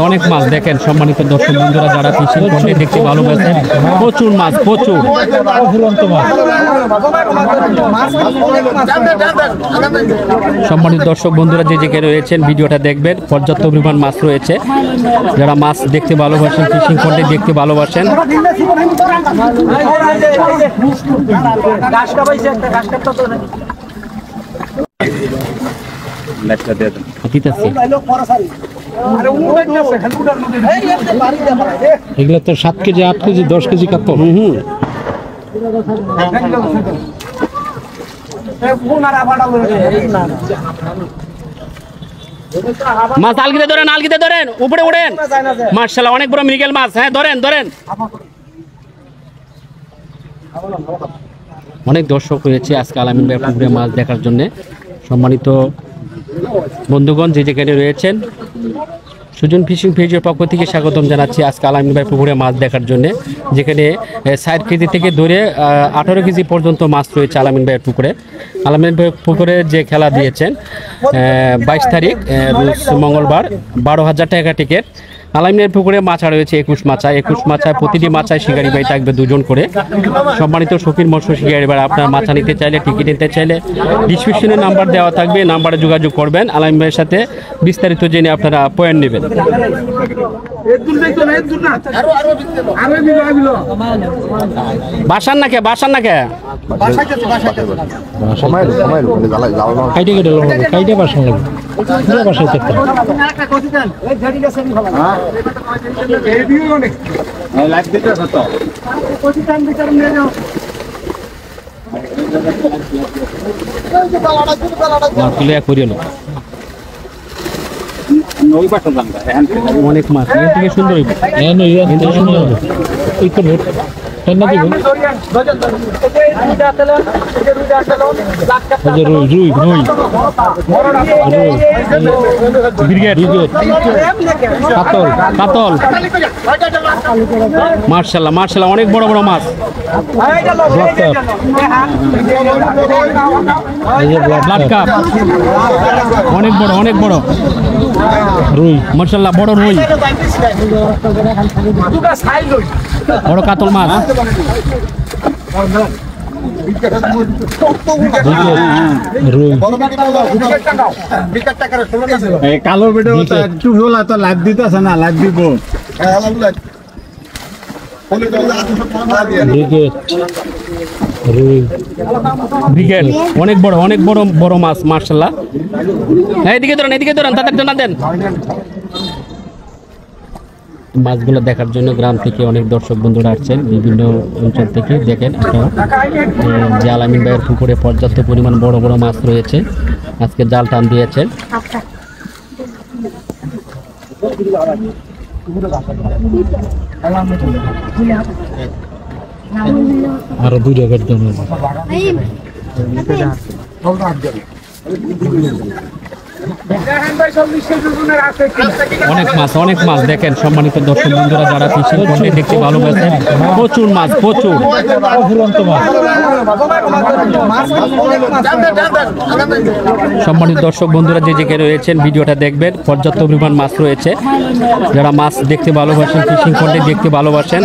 অনেক মাছ দেখেন সম্মানিত দর্শক বন্ধুরা যারা ফিশিং করতে দেখতে ভালোবাসেন, প্রচুর মাছ, প্রচুর সম্মানিত দর্শক বন্ধুরা যে যেখানে রয়েছেন ভিডিওটা দেখবেন, পর্যাপ্ত পরিমাণ মাছ রয়েছে। যারা মাছ দেখতে ভালোবাসেন, ফিশিং করতে দেখতে ভালোবাসেন, এগুলো তো 7 কেজি 8 কেজি 10 কেজি কাতল। মাছ আলগিতে ধরেন উপরে উঠেন। মাশাআল্লাহ অনেক বড় মৃগেল মাছ। হ্যাঁ ধরেন। অনেক দর্শক হয়েছে আজকে আলামিন ভাই পুকুরে মাছ দেখার জন্য। সম্মানিত বন্ধুগণ যে যেখানে রয়েছেন, সুজন ফিশিং পেজের পক্ষ থেকে স্বাগতম জানাচ্ছি আজকে আলামিন ভাই পুকুরে মাছ দেখার জন্য, যেখানে 60 কেজি থেকে ধরে 18 কেজি পর্যন্ত মাছ রয়েছে আলামিন ভাইয়ের পুকুরে। আলামিন ভাই পুকুরে যে খেলা দিয়েছেন 22 তারিখ মঙ্গলবার 12,000 টাকা টিকিট। আলামিনের পুকুরে মাছা রয়েছে 21 মাছায় প্রতিটি মাছায় শিকারি ভাই থাকবে 2 জন করে। সম্মানিত শৌখিন মৎস্য শিকারি ভাই আপনার মাছা নিতে চাইলে, টিকিট নিতে চাইলে ডিসক্রিপশনে নাম্বার দেওয়া থাকবে, নাম্বারে যোগাযোগ করবেন। আলামিন ভাইয়ের সাথে বিস্তারিত জেনে আপনারা পয়েন্ট নেবেন। বাসান নাকে কাইটে বাসন লাগবে পুরো বাসায় থাকতে অনেক মাছ থেকে সুন্দর কাতল মার্শাল্লাহ অনেক বড় বড় মাছ। ব্লাড কাপ অনেক বড় রুই, মার্শাল্লাহ বড় রুই, বড় কাতল মাছ। কালো বেটা একটু হল তো লাভ দিতেছে না, লাভ দিব ব্রিগেড অনেক বড় মাছ মার্শাল্লাহ। এদিকে ধরেন তাদের জন্য দেন। মাছগুলো দেখার জন্য গ্রাম থেকে অনেক দর্শক বন্ধুরা আসছেন, বিভিন্ন অঞ্চল থেকে। দেখেন আপনারা যে আলামিন ভাইয়ের পুকুরে পর্যাপ্ত পরিমাণ বড় বড় মাছ রয়েছে, আজকে জাল টান দিয়েছেন। আরো 2 জায়গার জন্য অনেক মাছ দেখেন সম্মানিত দর্শক বন্ধুরা যারা ফিশিং করতে দেখতে ভালোবাসেন, প্রচুর মাছ, প্রচুর সম্মানিত দর্শক বন্ধুরা যে যেখানে রয়েছেন ভিডিওটা দেখবেন, পর্যাপ্ত পরিমাণ মাছ রয়েছে। যারা মাছ দেখতে ভালোবাসেন, ফিশিং করতে দেখতে ভালোবাসেন,